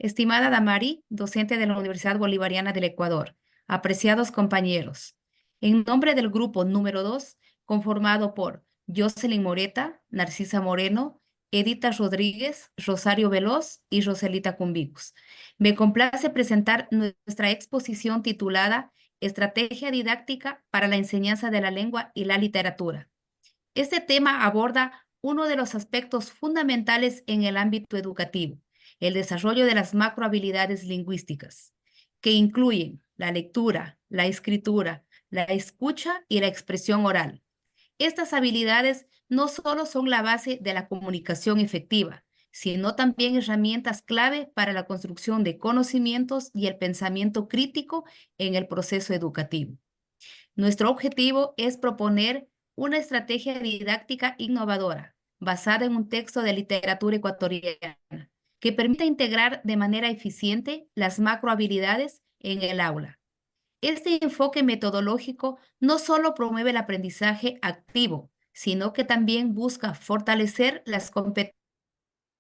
Estimada Damari, docente de la Universidad Bolivariana del Ecuador, apreciados compañeros, en nombre del grupo número 2, conformado por Jocelyn Moreta, Narcisa Moreno, Edita Rodríguez, Rosario Veloz y Roselita Cumbicus, me complace presentar nuestra exposición titulada Estrategia didáctica para la enseñanza de la lengua y la literatura. Este tema aborda uno de los aspectos fundamentales en el ámbito educativo, el desarrollo de las macrohabilidades lingüísticas, que incluyen la lectura, la escritura, la escucha y la expresión oral. Estas habilidades no solo son la base de la comunicación efectiva, sino también herramientas clave para la construcción de conocimientos y el pensamiento crítico en el proceso educativo. Nuestro objetivo es proponer una estrategia didáctica innovadora, basada en un texto de literatura ecuatoriana, que permita integrar de manera eficiente las macrohabilidades en el aula. Este enfoque metodológico no solo promueve el aprendizaje activo, sino que también busca fortalecer las competencias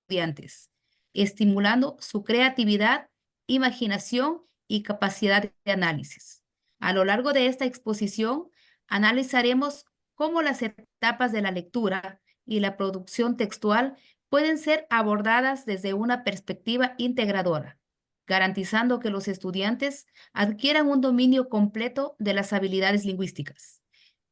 estudiantes, estimulando su creatividad, imaginación y capacidad de análisis. A lo largo de esta exposición, analizaremos cómo las etapas de la lectura y la producción textual pueden ser abordadas desde una perspectiva integradora, garantizando que los estudiantes adquieran un dominio completo de las habilidades lingüísticas.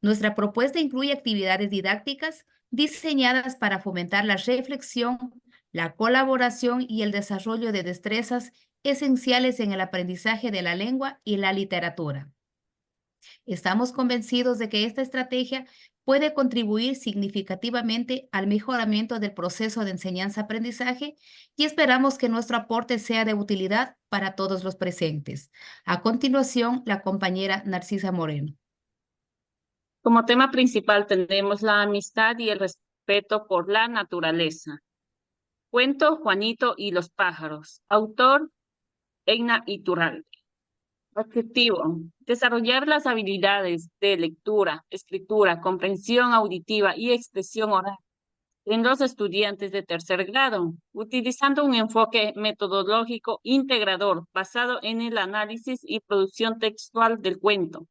Nuestra propuesta incluye actividades didácticas diseñadas para fomentar la reflexión, la colaboración y el desarrollo de destrezas esenciales en el aprendizaje de la lengua y la literatura. Estamos convencidos de que esta estrategia puede contribuir significativamente al mejoramiento del proceso de enseñanza-aprendizaje y esperamos que nuestro aporte sea de utilidad para todos los presentes. A continuación, la compañera Narcisa Moreno. Como tema principal tenemos la amistad y el respeto por la naturaleza. Cuento Juanito y los pájaros. Autor, Egna Iturralde. Objetivo, desarrollar las habilidades de lectura, escritura, comprensión auditiva y expresión oral en los estudiantes de tercer grado, utilizando un enfoque metodológico integrador basado en el análisis y producción textual del cuento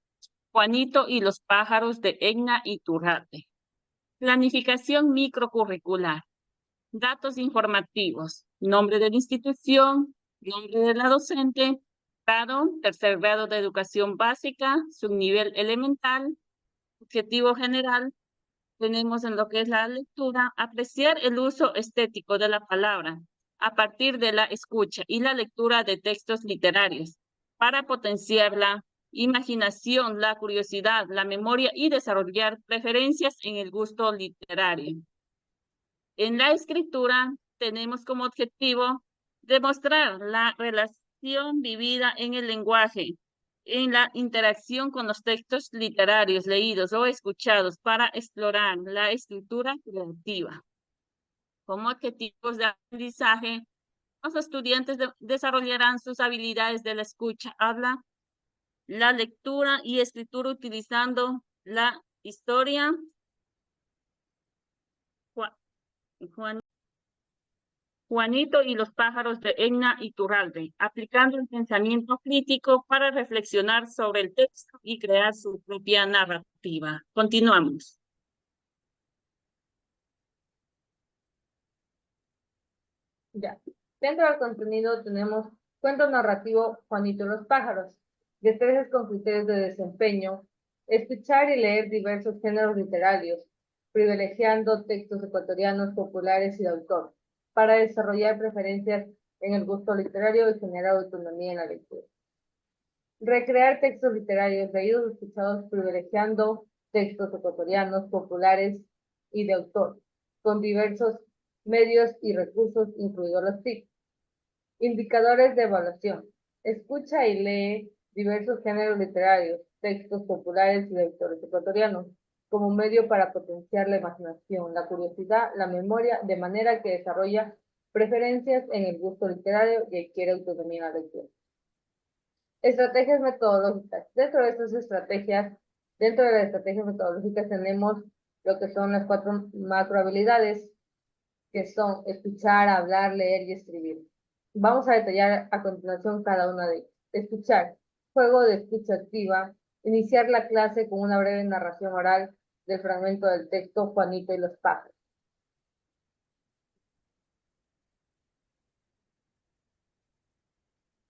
Juanito y los pájaros de Egna Iturralde. Planificación microcurricular. Datos informativos. Nombre de la institución, nombre de la docente, grado, tercer grado de educación básica, subnivel elemental, objetivo general. Tenemos en lo que es la lectura, apreciar el uso estético de la palabra a partir de la escucha y la lectura de textos literarios para potenciar la imaginación, la curiosidad, la memoria y desarrollar preferencias en el gusto literario. En la escritura tenemos como objetivo demostrar la relación vivida en el lenguaje, en la interacción con los textos literarios leídos o escuchados para explorar la escritura creativa. Como objetivos de aprendizaje, los estudiantes desarrollarán sus habilidades de la escucha, habla, la lectura y escritura utilizando la historia, Juanito y los pájaros de Egna Iturralde, aplicando el pensamiento crítico para reflexionar sobre el texto y crear su propia narrativa. Continuamos. Ya. Dentro del contenido tenemos cuento narrativo Juanito y los pájaros, destrezas con criterios de desempeño, escuchar y leer diversos géneros literarios, privilegiando textos ecuatorianos populares y de autor, para desarrollar preferencias en el gusto literario y generar autonomía en la lectura. Recrear textos literarios leídos y escuchados privilegiando textos ecuatorianos populares y de autor, con diversos medios y recursos, incluidos los TIC. Indicadores de evaluación. Escucha y lee diversos géneros literarios, textos populares y de autores ecuatorianos, como medio para potenciar la imaginación, la curiosidad, la memoria, de manera que desarrolla preferencias en el gusto literario y adquiere autonomía en la lectura. Estrategias metodológicas. Dentro de las estrategias metodológicas tenemos lo que son las 4 macrohabilidades, que son escuchar, hablar, leer y escribir. Vamos a detallar a continuación cada una de ellas. Escuchar. Juego de escucha activa. Iniciar la clase con una breve narración oral del fragmento del texto Juanito y los pájaros.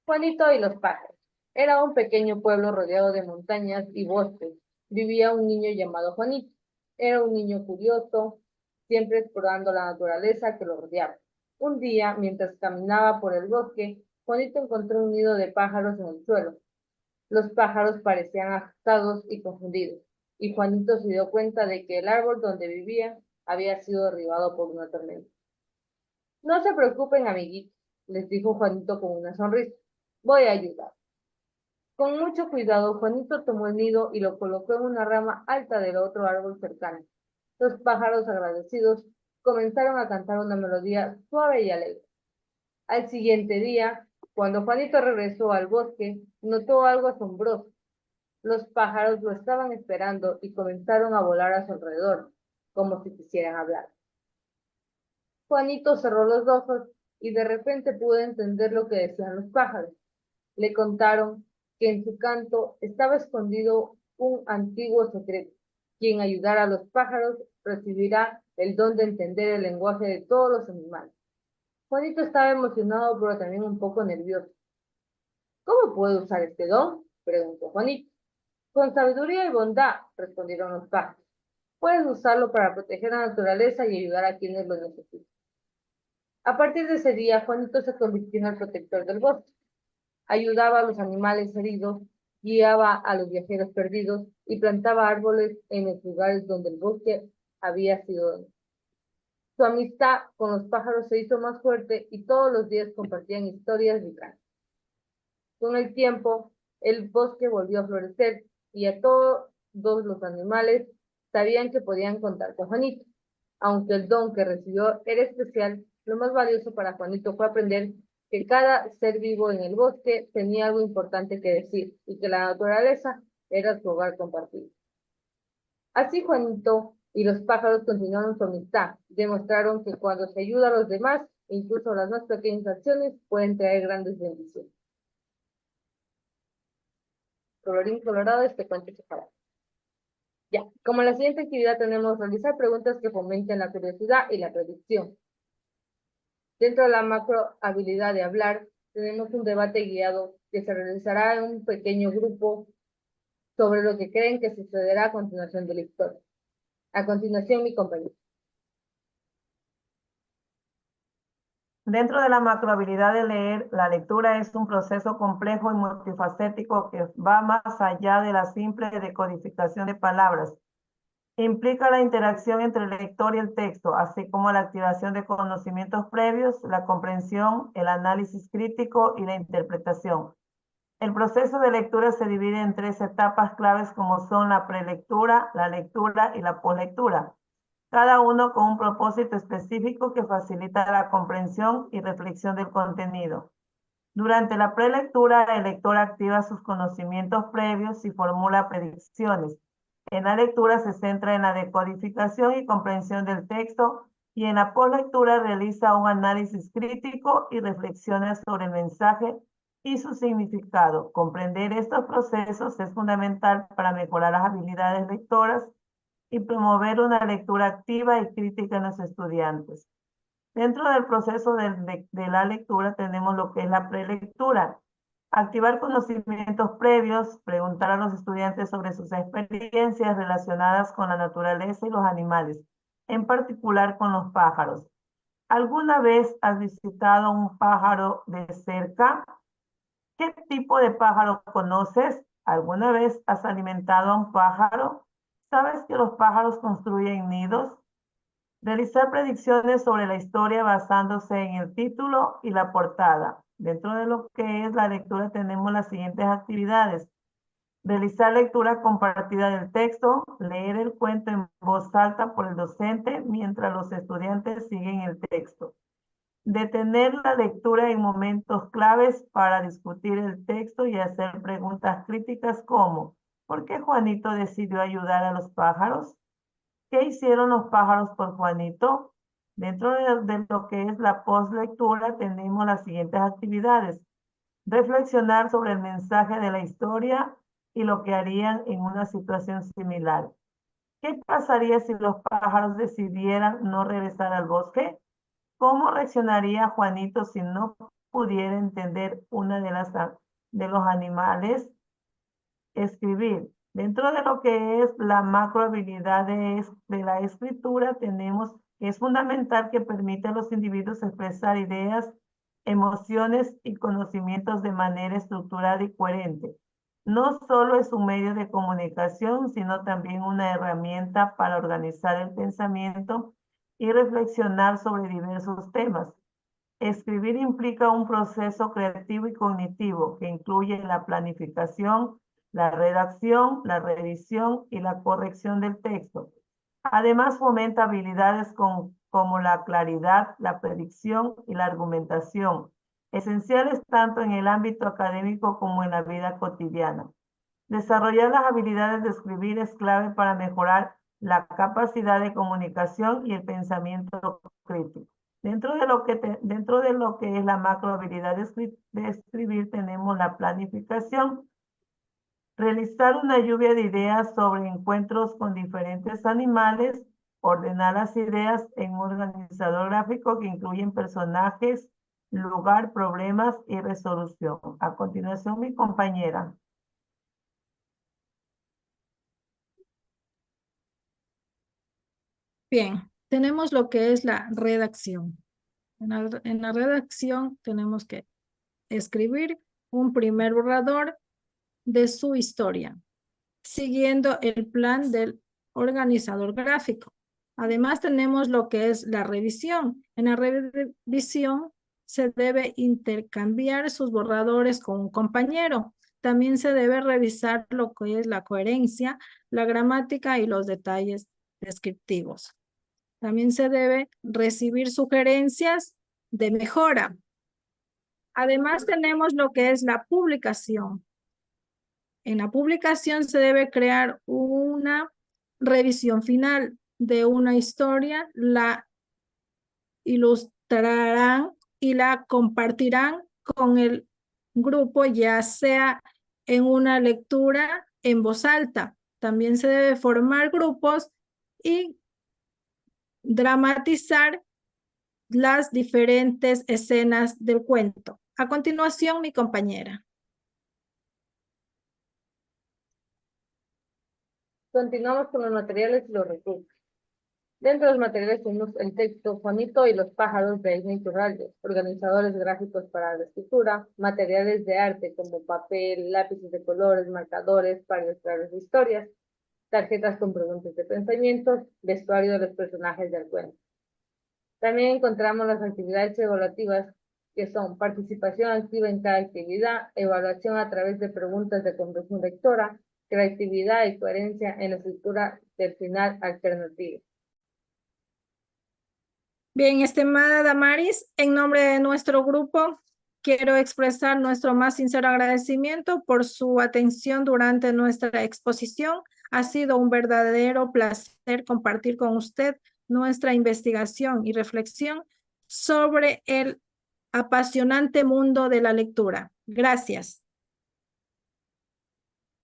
Juanito y los pájaros. Era un pequeño pueblo rodeado de montañas y bosques. Vivía un niño llamado Juanito. Era un niño curioso, siempre explorando la naturaleza que lo rodeaba. Un día, mientras caminaba por el bosque, Juanito encontró un nido de pájaros en el suelo. Los pájaros parecían asustados y confundidos, y Juanito se dio cuenta de que el árbol donde vivía había sido derribado por una tormenta. No se preocupen, amiguitos, les dijo Juanito con una sonrisa. Voy a ayudar. Con mucho cuidado, Juanito tomó el nido y lo colocó en una rama alta del otro árbol cercano. Los pájaros, agradecidos, comenzaron a cantar una melodía suave y alegre. Al siguiente día, cuando Juanito regresó al bosque, notó algo asombroso. Los pájaros lo estaban esperando y comenzaron a volar a su alrededor, como si quisieran hablar. Juanito cerró los ojos y de repente pudo entender lo que decían los pájaros. Le contaron que en su canto estaba escondido un antiguo secreto. Quien ayudara a los pájaros recibirá el don de entender el lenguaje de todos los animales. Juanito estaba emocionado, pero también un poco nervioso. ¿Cómo puedo usar este don?, preguntó Juanito. Con sabiduría y bondad, respondieron los pájaros. Puedes usarlo para proteger la naturaleza y ayudar a quienes lo necesitan. A partir de ese día, Juanito se convirtió en el protector del bosque. Ayudaba a los animales heridos, guiaba a los viajeros perdidos y plantaba árboles en los lugares donde el bosque había sido dañado. Su amistad con los pájaros se hizo más fuerte y todos los días compartían historias y cantos. Con el tiempo, el bosque volvió a florecer y a todos los animales sabían que podían contar con Juanito. Aunque el don que recibió era especial, lo más valioso para Juanito fue aprender que cada ser vivo en el bosque tenía algo importante que decir y que la naturaleza era su hogar compartido. Así Juanito y los pájaros continuaron su amistad, demostraron que cuando se ayuda a los demás, incluso las más pequeñas acciones pueden traer grandes bendiciones. Colorín colorado, este cuento se acaba. Ya, como la siguiente actividad tenemos realizar preguntas que fomenten la curiosidad y la predicción. Dentro de la macro habilidad de hablar, tenemos un debate guiado que se realizará en un pequeño grupo sobre lo que creen que sucederá a continuación de la historia. A continuación, mi compañero. Dentro de la macrohabilidad de leer, la lectura es un proceso complejo y multifacético que va más allá de la simple decodificación de palabras. Implica la interacción entre el lector y el texto, así como la activación de conocimientos previos, la comprensión, el análisis crítico y la interpretación. El proceso de lectura se divide en 3 etapas claves como son la prelectura, la lectura y la poslectura, cada uno con un propósito específico que facilita la comprensión y reflexión del contenido. Durante la prelectura, el lector activa sus conocimientos previos y formula predicciones. En la lectura se centra en la decodificación y comprensión del texto y en la poslectura realiza un análisis crítico y reflexiona sobre el mensaje y su significado. Comprender estos procesos es fundamental para mejorar las habilidades lectoras y promover una lectura activa y crítica en los estudiantes. Dentro del proceso de la lectura tenemos lo que es la prelectura. Activar conocimientos previos, preguntar a los estudiantes sobre sus experiencias relacionadas con la naturaleza y los animales, en particular con los pájaros. ¿Alguna vez has visitado un pájaro de cerca? ¿Qué tipo de pájaro conoces? ¿Alguna vez has alimentado a un pájaro? ¿Sabes que los pájaros construyen nidos? Realizar predicciones sobre la historia basándose en el título y la portada. Dentro de lo que es la lectura tenemos las siguientes actividades. Realizar lectura compartida del texto, leer el cuento en voz alta por el docente mientras los estudiantes siguen el texto. Detener la lectura en momentos claves para discutir el texto y hacer preguntas críticas como ¿por qué Juanito decidió ayudar a los pájaros? ¿Qué hicieron los pájaros por Juanito? Dentro de lo que es la postlectura tenemos las siguientes actividades. Reflexionar sobre el mensaje de la historia y lo que harían en una situación similar. ¿Qué pasaría si los pájaros decidieran no regresar al bosque? ¿Cómo reaccionaría Juanito si no pudiera entender una de los animales? Escribir. Dentro de lo que es la macro habilidad de la escritura, tenemos que es fundamental que permite a los individuos expresar ideas, emociones y conocimientos de manera estructurada y coherente. No solo es un medio de comunicación, sino también una herramienta para organizar el pensamiento y reflexionar sobre diversos temas. Escribir implica un proceso creativo y cognitivo que incluye la planificación, la redacción, la revisión y la corrección del texto. Además, fomenta habilidades como la claridad, la predicción y la argumentación, esenciales tanto en el ámbito académico como en la vida cotidiana. Desarrollar las habilidades de escribir es clave para mejorar la capacidad de comunicación y el pensamiento crítico. Dentro de lo que es la macro habilidad de escribir tenemos la planificación. Realizar una lluvia de ideas sobre encuentros con diferentes animales, ordenar las ideas en un organizador gráfico que incluyen personajes, lugar, problemas y resolución. A continuación, mi compañera. Bien, tenemos lo que es la redacción. En la redacción tenemos que escribir un primer borrador de su historia, siguiendo el plan del organizador gráfico. Además tenemos lo que es la revisión. En la revisión se debe intercambiar sus borradores con un compañero. También se debe revisar lo que es la coherencia, la gramática y los detalles descriptivos. También se debe recibir sugerencias de mejora. Además tenemos lo que es la publicación. En la publicación se debe crear una revisión final de una historia, la ilustrarán y la compartirán con el grupo, ya sea en una lectura en voz alta. También se debe formar grupos y dramatizar las diferentes escenas del cuento. A continuación, mi compañera. Continuamos con los materiales y los recursos. Dentro de los materiales tenemos el texto Juanito y los pájaros de Aina Iturralde, organizadores gráficos para la escritura, materiales de arte como papel, lápices de colores, marcadores para ilustrar las historias, tarjetas con preguntas de pensamientos, vestuario de los personajes del cuento. También encontramos las actividades evaluativas, que son participación activa en cada actividad, evaluación a través de preguntas de comprensión lectora, creatividad y coherencia en la escritura del final alternativo. Bien, estimada Damaris, en nombre de nuestro grupo, quiero expresar nuestro más sincero agradecimiento por su atención durante nuestra exposición. Ha sido un verdadero placer compartir con usted nuestra investigación y reflexión sobre el apasionante mundo de la lectura. Gracias.